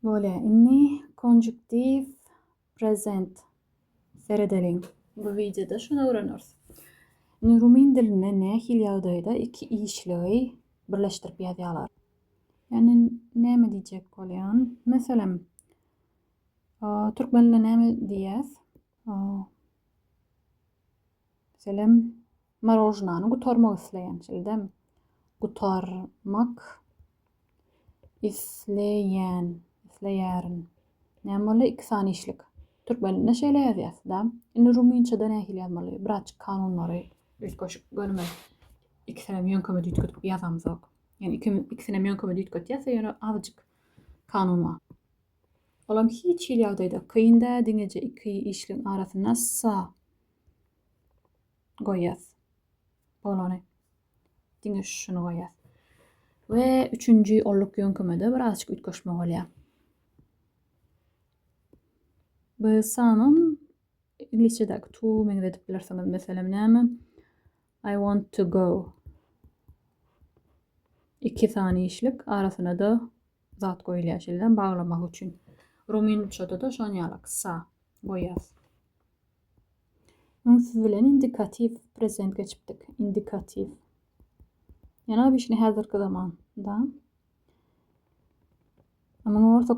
Böyle inni konjüktif present seyredelim. Bu videoda şunu öğreniyoruz. Rumin diline ne hil yağdayda iki işleyi birleştirip yazıyorlar. Yani ne mi diyecek olayan? Mesela Türk dilinde ne mi diyez? Mesela marojnanı gutarmak isleyen. Değil. Gutarmak isleyen. İsleyen. Ne böyle iki saniye işlik. Türk dilinde şeyle yazıyız. Şimdi Rumince'de ne hil yazmalı? Birazcık kanunları üstkoş görme. İkisine yönkemi düzgün yazamız yok. Yani ikisine yönkemi düzgün yazsa yani azıcık kanun var. Olam hiç hil yazıydı. Kıyında dinleyece iki işlik arasında sa koyaz. Bolani. Dinle şunu koyaz. Ve üçüncü olluk yönkemi de birazcık ütkoşma oluyor. Bu sanım İngilizce'deki to men edip bilirsiniz mesela ne? I want to go. İki saniye işlik arasına da zat koyuluyor şeyden bağlamak için. Rumince'de de şunu yalak sa koyaz. Siz bilen indikatif present geçiptik. İndikatif. Yani bir şey hazır zaman da. Ama orta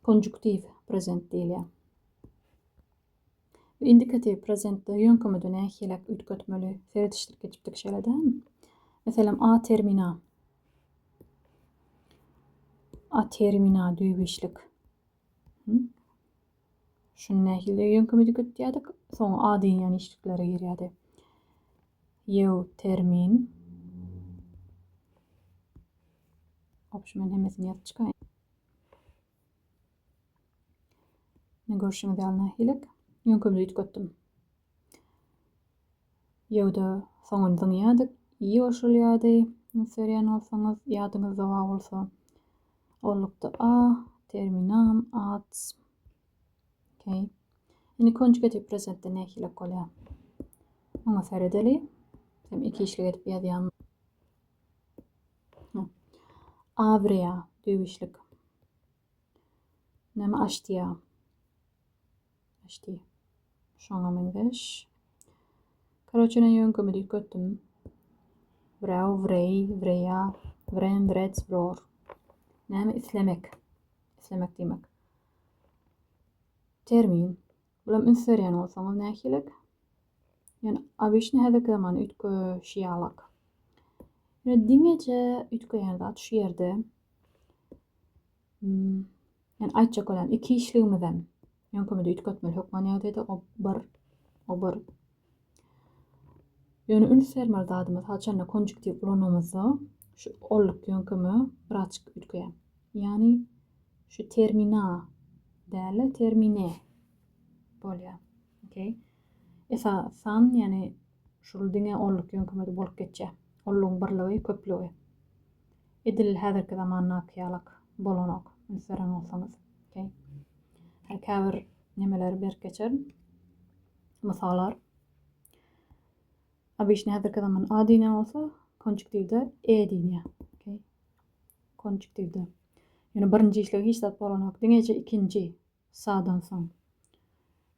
konjüktif present değil ya. İndikatif present'te yönkemi de nehilek ütkötmeli seyretiştir geçiptik şeylerden. Mesela a termina. A termina düğüşlük. Şunun nehilde yönkemi dikkat diyadık. Sonra a deyin yani işliklere giriyordu. Yev termin. Opşumen hemesini yazıp çıkayım. Ne görüşümü de alına hilek. Yönkemi de ütköttüm. Yevde sonundan yadık. İyi oşuluyordu. Seriyen olsanız yadınızda var olsa. Ollukta a terminam at. Okay. Yani konjugatif present'te ne hilek oluyor? Ama seyredeli. Hem iki işlik edip yazıyan. Avreya düğüşlük. Nema aştiya. Aşti. Şoňa meňzeş. Короче, yönkemi dikkötüm. Vrau, vrey, vreya, vrem, vrets, vror. Nema islemek. İslemek demek. Termin. Bulam ünsöryen olsaňyz nähilek? Yani abişni häzirki zaman ütköşýalak. Yani diňeje ütköýän zat şu ýerde yani aýtjak bolam iki işligimizem yönkemi ütkötmeli hökman ýagdaýda o bir yani ünsörmel zadymyz haçanna konjüktiv ulanamyzy şu olluk yönkemi birazçyk ütköýär. Yani şu termina däle termine bolýar. Okay. Esasan yani şol diňe olluk yönkemi bolup geçýär. Olluğun birligi, köplügi. Edil häzirki zamanna ýalak bolanok. Ünsören olsaňyz. Okay. Häzir nemeleri berip geçerim. Misalar. Abişni häzirki zaman a diýen olsa, konjüktivde e diýen. Okay. Konjüktivde. Yani birinji işlegi hiç zat bolanok. Diňeje ikinji sadan soň.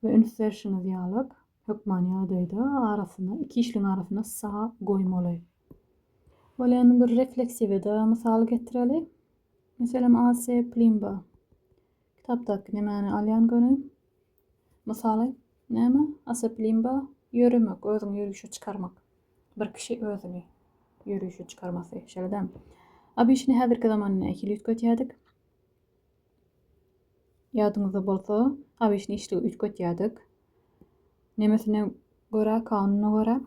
Ve ünsörşiniz ýalyk. Hökman ýagdaýda arasyna, iki işligiň arasyna sa goýmaly. Bolany bir refleksivide misal getireli. Mesela A.S. Plimba. Kitapdaky nemeni alýan göni. Misaly, näme? A.S. Plimba ýöremek, özüňi ýürüşe çykarmak. Bir kişi özüni ýürüşe çykarmasy, şeldem. Abişni häzirki zamanda nähili ütkötýärdik? Ýadyňyzda bolsa, abişni işligi ütkötýärdik. Nemesine görä, kanuna görä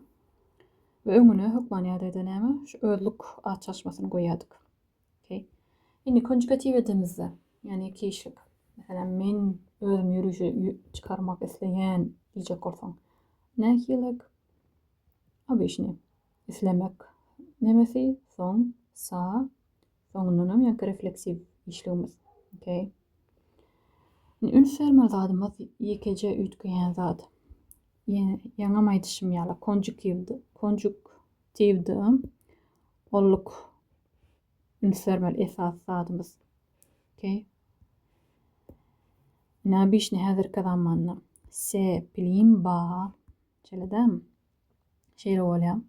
ve öňüne hökman ýagdaýda näme? Şu özlük açaşmasyny goýardyk. Okay. Indi konjugativ edimizde, yani iki işlik. Mesela men özüm ýürüşe çykarmak isleýän diýjek bolsaň. Nähilek? Abişni islemek. Nemesi? Soň, sa, soňundan ýa refleksiv işligimiz. Okay. Ünsörmel zadymyz ýekeje ütköýän zat. Ýaňam aýdyşym ýaly konjuktivde olluk ünsörmel esas zadymyz. Okay. نابيش نهذر كذا مانا سي بليم با شلدم شيء ولا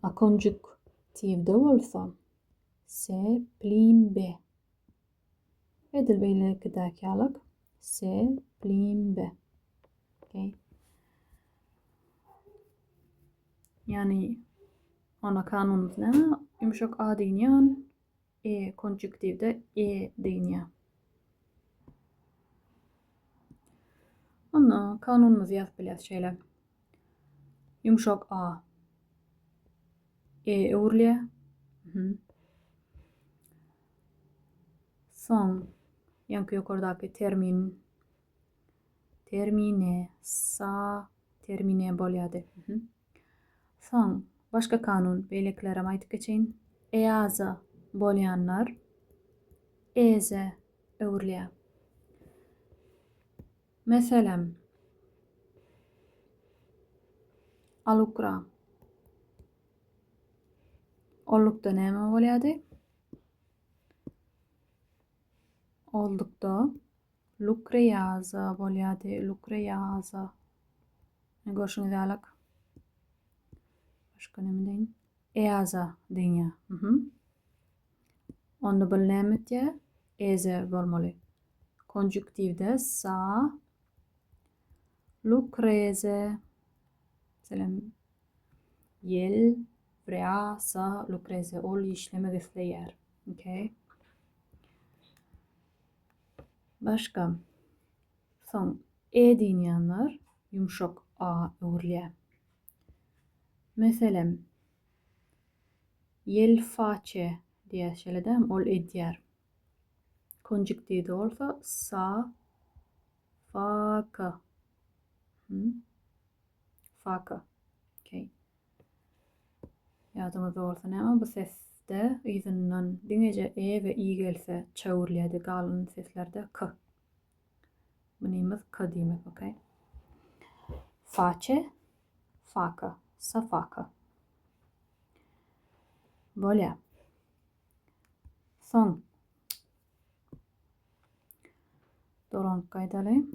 أكونجكتيف دولفا سي بليم ب بدل بيلك كذا كالك سي بليم ب okay. يعني أنا كانون مثلا يمشك دينيان كونجكتيف ده دينيا أنا كانون مزياف بليات شيلة يمشك أورليا son yankı yukarıdaki termine sa termine bolyadı. Son başka kanun beyleklere ait geçin eaza bolyanlar eze öğürlüye. Mesela alukra ollukta neme bolyadı? Oldukta lukreyaza bolyadı lukreyaza. Ne görüşün idealak? Başka ne deyin? Eaza dünya. Onda bölnemet ya eze bolmalı. Konjüktivde sa lucreze. Selam yel vrea sa lucreze ol işleme gifleyer. Okay. Başka son dinleyenler yumuşak öğürlüye. Mesela yel face diye şeyledem ol edyer. Konjüktivde olsa sa faka. Faka. Okay. Yardımı doğrusu ama bu seste yüzünden dinleyece ve i gelse çağırlıya galın seslerde k. Bunimiz k demek, okay? Face, faka, safaka. Böyle. Son. Doran kaydalı.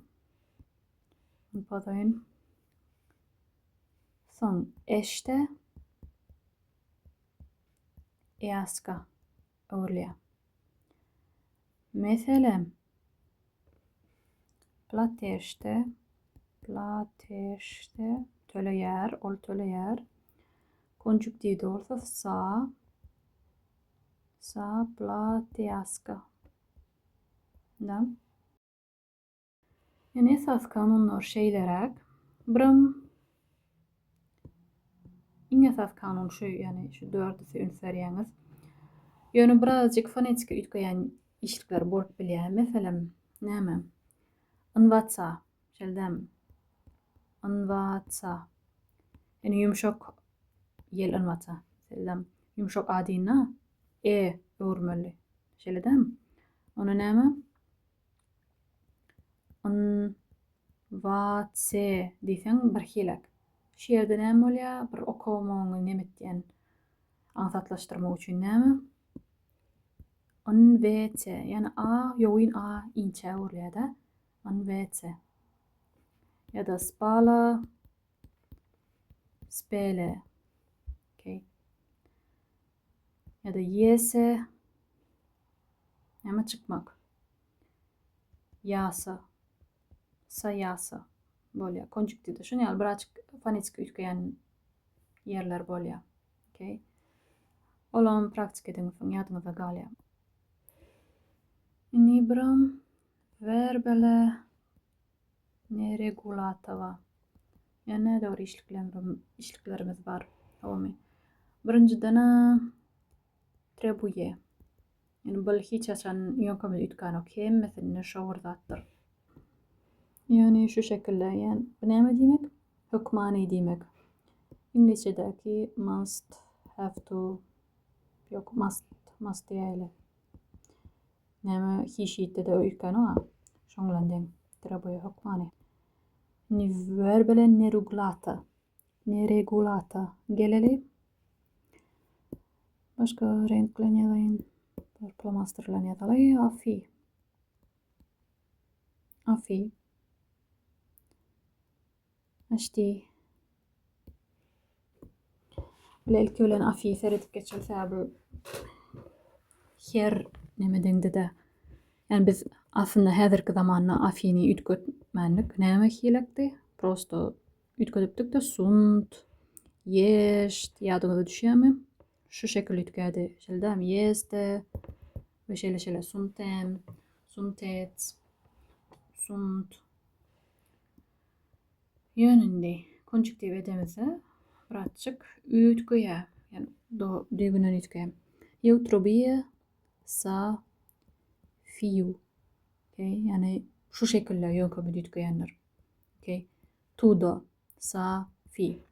Padayın. Son. Eşte. Easka. Öğürlüye. Mesela plateşte töleyer, ol töleyer. Konjüktivde olsa sa plateaska. Da. Yani esas kanunlar şeylerek bırım esas kanun şu yani şu dördüsü ünseriyanız. Yani birazcık fonetik ütkeyen işlikler bort bilye. Mesela neyme? Anvatsa. Şeldem. Anvatsa. Yani yumuşak yel anvatsa. Şeldem. Yumuşak adina öğürmeli. Şeldem. Onu neyme? Anvatse diysen barhilak. Şiirde neyme olya? Bir okumanı nemetyen anlatlaştırma için neyme? Anvete. Yani yoğun inçe oraya da. Anvete. Ya da spala. Spele. Okay. Ya da yese. Ama çıkmak. Yasa. Sayasa. Böyle. Konjüktivde. Şunu yani birazcık fonetik ütkeyen yerler böyle. Okay. Olan praktik edin falan yardımda galya. Nibram verbele neregulatava. Yani ne doğru işliklerimiz var. Birinciden trebuye. Yani bal hiç açan yönkamı ütkano kem mesela şavurdattır. Yani şu şekilde yani ne demek? Hükmani demek. İngilizce'deki must, have to, yok must diyeyle. Yani hiç yitte de ütkano şonglanden trebuye hükmani. Ni verbele neregulata geleli. Başka renkleneleyin. Plamaster'la yazalım. Afi. Afi. Ashti. İlk ölen afi seyredip geçen bu her nemeden de. Yani biz aslında häzirki zamanna afini ütkötmändik. Näme hilekdi? Prosto ütkötüpdik de sunt, yeşt, ýadyňyza düşýärmi? Şu şekil ütkädi. Şeldäm yeste, we şele suntem, suntet, sunt. Ýönündi konjuktiv edemese birazçyk ütköýär. Yani düýgünden ütköýär. Eu trobia sa fiu. Okay? Yani şu şekilde ýönkemi ütköýänler. Okay? Tudo sa fi.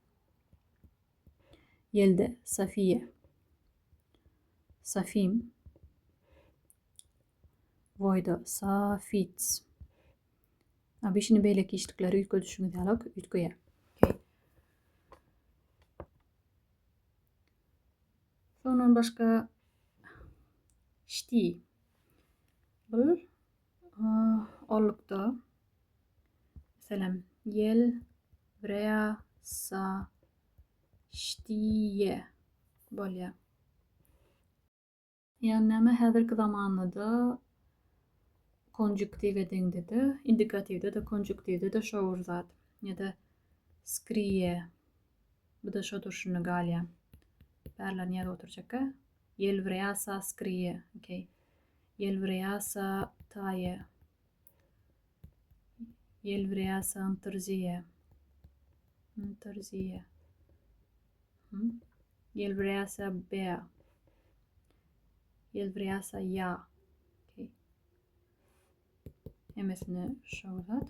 Yelde safiye. Safim. Voyda safits. Beşini beýleki işlikleri ütködüşüňiz ýalyk ütköýär. Okay? Sondan başka şti. Bu ollukda mesela yel vrea sa ştiye bolýar. Yani näme häzirki zamanlarda konjuktiv edende de, indikativde de, konjuktivde de şo zat. Ya da skriye. Bu da şo durşuny galýar. Bärler ýerde oturjaka. Yel vrea sa skriye. Okay. Yel vrea sa taye. Yel vrea sa antrziye. Antrziye. Yel vrea sa bea. Yel vrea sa ya. Okay. Emesine şo zat.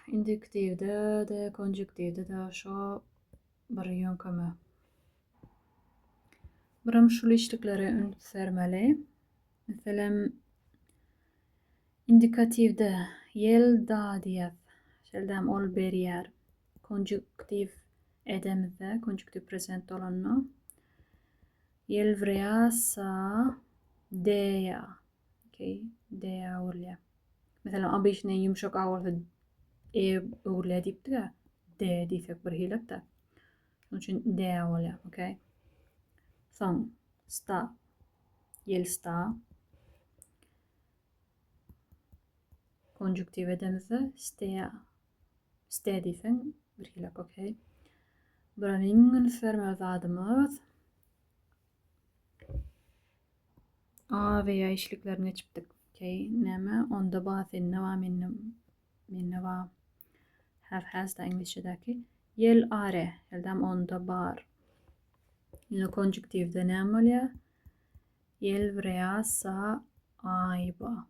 Indiktivde de, konjuktivde de şo bir ýönkemi. Biram şul işlikleri ünsärmeli. Meselem indikativde yel da diýär. Şeldäm ol berýär. Konjuktiv edemizde, konjuktiv present olanny. Yel vrea sa deya. Okay, deya bolýar. Mesela abeşine yumşak awazda öwürle diýipdi ya. De diýsek bir hilek de. Şonuň üçin deya bolýar, okay? Soň sta. Yel sta. Konjuktiv edemizde stea. Ste diýsen bir hilek, okay? Buran iňin fermer zadymyz A veya işliklerini geçipdik. Okay, näme? Onda basenine wa minne wa have has da İngilizce'deki yel are. Eldam onda bar. Yine konjuktivde näme bolýar? Yel vrea sa ayba.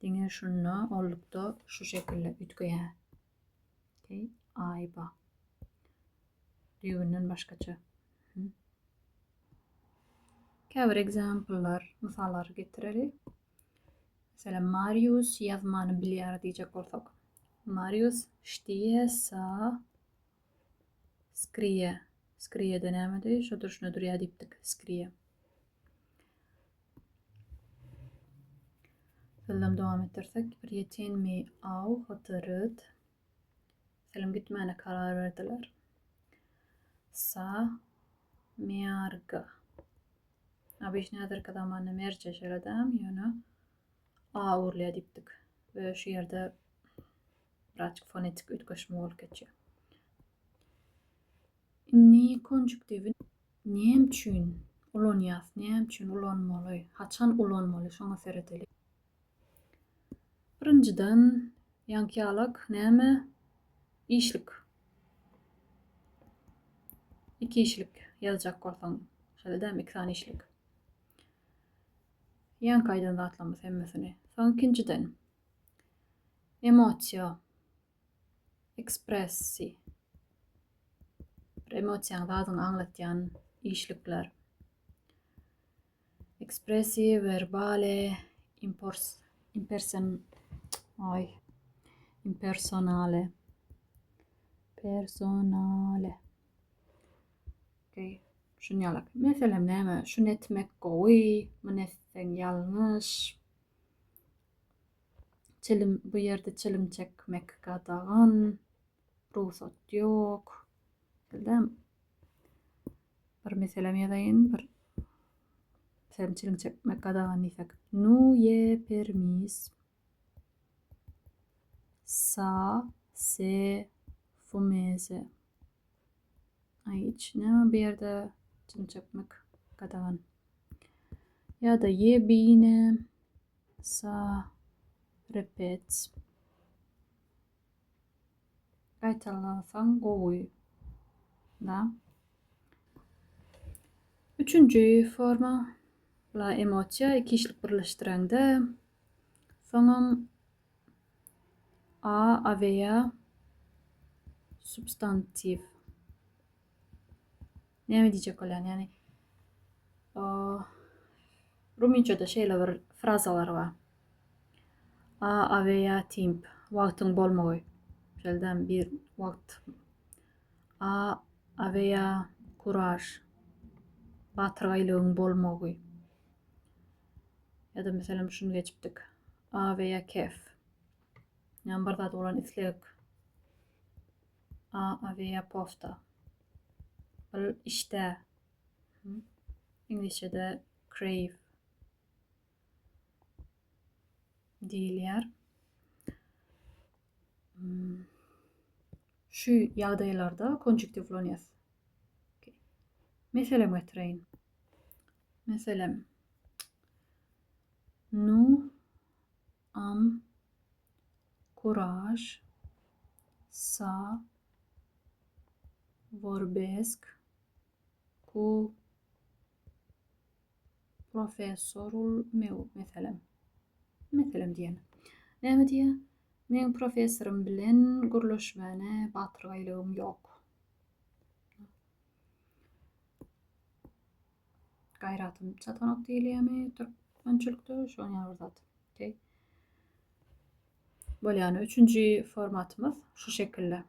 Diňe şunu ollukda şu şekilde ütköýär. Okay, ayba. Düýgünden başgaça. Käbir example'lar, misallar getireli. Mesela Marius yazmany bilýär diýjek bolsak. Marius ştiýe sa skrije. Skrije-de näme? Şo durşuny durýar diýipdik. Skrije. Selam dowam ettirsek. Bir yetenmi au hatırıt. Selam gitmäne karar verdiler. Sa miarga. Abeş näzirki zamanna merçe şeledäm ýöne a urlya diýipdik. Ve şu ýerde birazçyk fonetik ütköşme bolup geçýär. Inni konjuktivi näme üçin ulanýar? Näme üçin ulanmaly? Haçan ulanmaly? Şoňa seredeli. Birinciden ýanky näme? İşlik. İki işlik yazacak bolsaň, şeledäm iki tane işlik. Ýankaýdan zatlamys hemmesini. Soň ikinciden emosiýa, ekspressi. Bir emosiýany zadyny aňlatýan işlikler. Ekspressi, verbale, impersonale. Okay. Şunyalar. Mesela näme? Şunu etmek gowy, bunu etsen ýalňyş. Çelim bu ýerde çelim çekmek gadagan, ruhsat ýok. Bildem. Bir meselem ýazaýyn, bir çelim çekmek gadagan diýsek. Nous y permis ça c'est fumeuse. Hiç näme bir ýerde çelim çekmek gadagan. Ya da ye bine ça répète. Gaýtalasaň gowy. Da. Üçüncü forma la emosiýa iki işlik birleşdirende soňam aveýa substantiv. Näme diýjek bolan? Ýani ruminçede şeýle bir frazalar bar. Aveýa timp, wagtyň bolmagy. Şeldem bir wagt. Aveýa kuraż, batyrgaýlygyň bolmagy. Ya da meselem şunu geçipdik. Aveýa kef. Ýani bir zat bolan isleg. Aveýa posta. Bir işte. İnglisçede crave diýilýär. Şu ýagdaýlarda konjuktiv ulanýar. Meselem getireýin. Meselem nous am courage ça vorbesk ku professorul meu meselem. Meselem diýen. Näme diýär? Men professorum bilen gürleşmäne batyrgaýlygym ýok. Gaýratym çatanak diýilýärmi türkmençilikde? Şoň ýazyzat. Okay. Bolýany üçüncü formatymyz şu şekilde.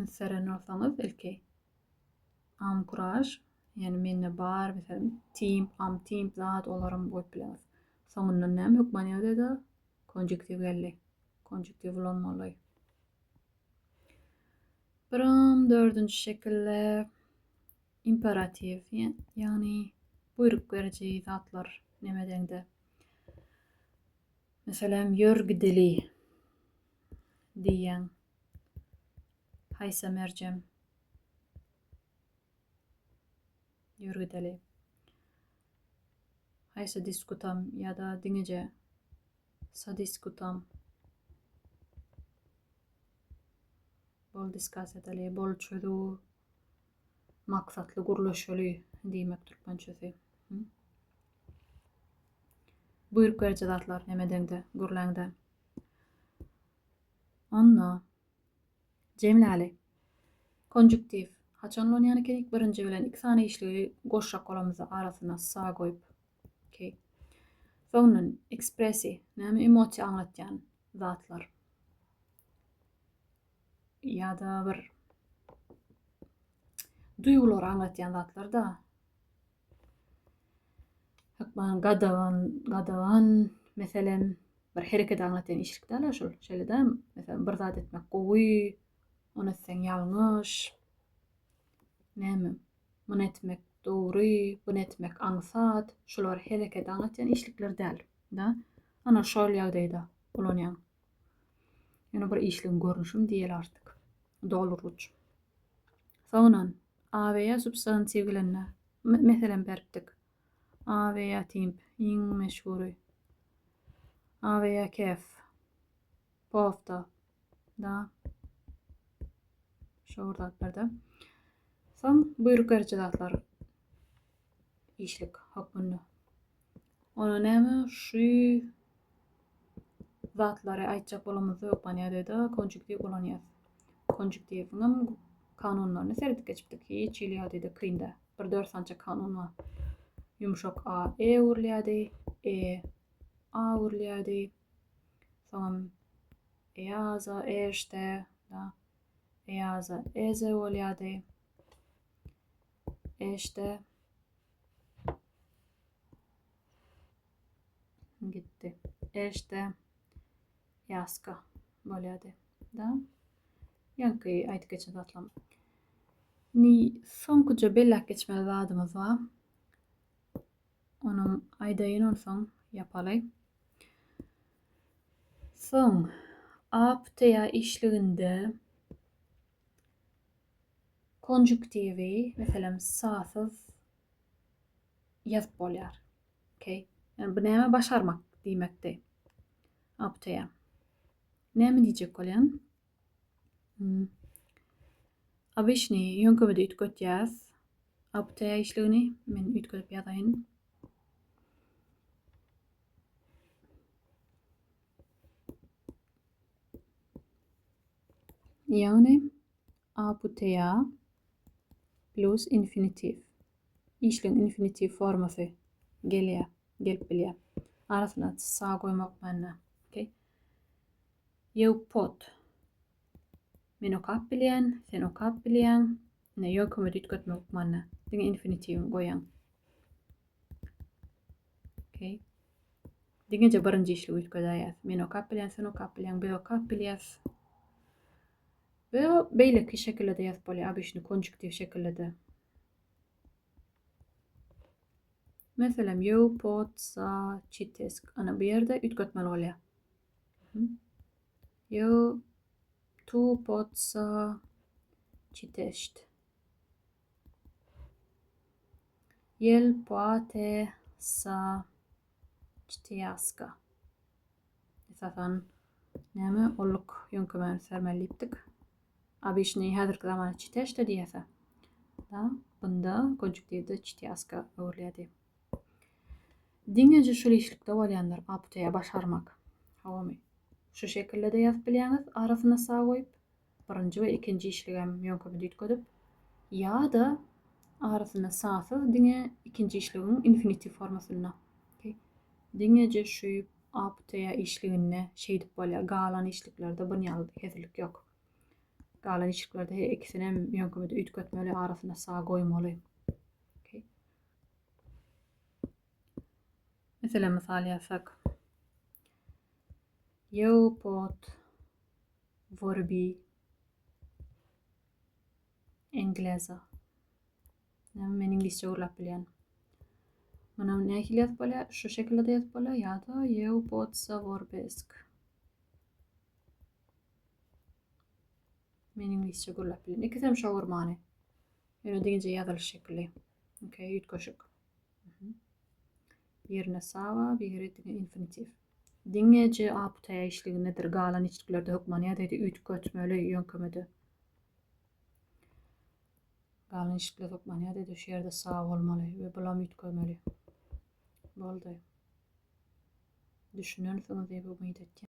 Seren alsaňyz ilki. Am courage, ýani mende bar, meselem am timp zat olarym goýup bileňiz. Soňundan näme hukmanýa da konjuktiv geldi. Konjuktiv ulanmaly. Biram dördüncü şekilde imperativ, ýani buyruk beriji zatlar nemedeňde. Meselem ýörgidili diýen. Haýsa merjem. Ýörgidili. Haýsa diskutam ýa-da diňeje sa diskutam. Bol diskas eteli, bol çözü maksatly gurlaşaly diýmek türkmençesi. Buyruk beriji zatlar nemedeňde, gürläňde. Anna jemläli. Konjuktiv. Haçan ulanýany kelik birinji bilen iki sany işligi goşrak golamyzy arasyna sa goýup. Okay. Soňdan ekspresi, näme emosiýa aňlatýan zatlar. Ya da bir duýgular aňlatýan zatlar da. Hakman gadagan meselem bir hereket aňlatýan işlik däl şol. Şeýle meselem bir zat etmek gowy, onu etseň ýalňyş. Näme? Bunu etmek dogry, bunu etmek aňsat, şolar hereket aňlatýan işlikler däl. Da? Ana şol ýagdaýda ulanýan. Ýene bir işligiň görnüşim diýel artyk. Dolurguç. Soňdan aveýa substantiv bilen meselem beripdik. Aveýa timp, iň meşhury. Aveýa kef. Pofta. Da. Şol zat berde. Soň buyruk beriji zatlar işlik hakmynda. Ona näme? Şu zatlary aýtjak bolamyzy hukmanýa-da konjuktiv ulanýar. Konjuktiviň kanunlaryny seredip geçipdik. Hiç ýylýady kynda. Bir 4 sança kanun bar. Yumşak a urlýady, a urlýady. Soň eaza, eşte, da. Eaza, eze bolýady. eşde gitti. Eşde yaska bolýady. Da ýanky aýtyp geçen zatlam. Ni soňkuja bellek geçmeli zadymyz var. Onuň aýdaýyny soň ýapaly. Soň aptya işliginde konjuktivi meselem sasyz ýazyp bolýar. Okay. Yani bu näme başarmak diýmekdi. Aptya. Näme diýjek bolýan? Обычный ýönkömede ütkötýäs. Aptya işligini men ütköp ýazaýyn. Yani aptya plus infinitiv. İşliň infinitiv formasy gelýär, gelip bilýär. Arasyna sa goýmak many. Okay. Ýew pot. Men okap bilýän, sen okap bilýän. Ne ýönkömede ütkötmek many. Diňe infinitivini goýan. Okay. Diňeje birinji işligi ütködäýäs. Men okap bilýän, sen okap bilýän, biz okap bilýäs. Ve beýleki şekilde ýazyp bolýar, obычный konjuktiv şekilde. Meselem ýew pot sa çitesk. Ana bu ýerde ütkötmeli bolýar. Ýew tu pot sa çiteşt. Jel poate sa çitijaska. Esasan näme olluk ýönkömeni sermelipdik. Obычный häzirki zamanda çiteşde diýese. Da bunda konjuktivde çitijaska öwürlýärdi. Diňeje şol işlikde bolýanlar aptya başarmak. Hawamy. Şu şekilde de ýazyp bilýäňiz, arasyna sa goýup, birinji we ikinji işligem ýönkömede ütködüp, ýa-da arasyna sasyz diňe ikinji işligiň infinitiv formasyna. Okay. Diňeje şu aptya işligine şeýdip bolýar, galan işliklerde bunýal hezirlik ýok. Galan işliklerde her ikisinem ýönkömede ütkötmeli, arasyna sa goýmaly. Okay. Mesela misal ýazsak. Ýew pot vorbi ingleza. Men inglizçe urlap bilýän. Mana nähili ýazyp bolýar? Şu şekilde ýazyp bolýar ýa-da ýew pot sa vorbesk. Men inglizçe urlap bilýän. Ikisem şo urmany. Ýöne diňeje ýazylyş şekli. Okay, ütköşük. Birine sa wa, biri diňe infinitiv. Diňeje aptya işligi nedir? Galan işliklerde hukman ýa-da ütkötmeli ýönkömede. Galan işlikler hukman ýa-da şu ýerde sa bolmaly we bulam ütkömeli. Boldy. Düşünýänsiňiz bu meýdatda.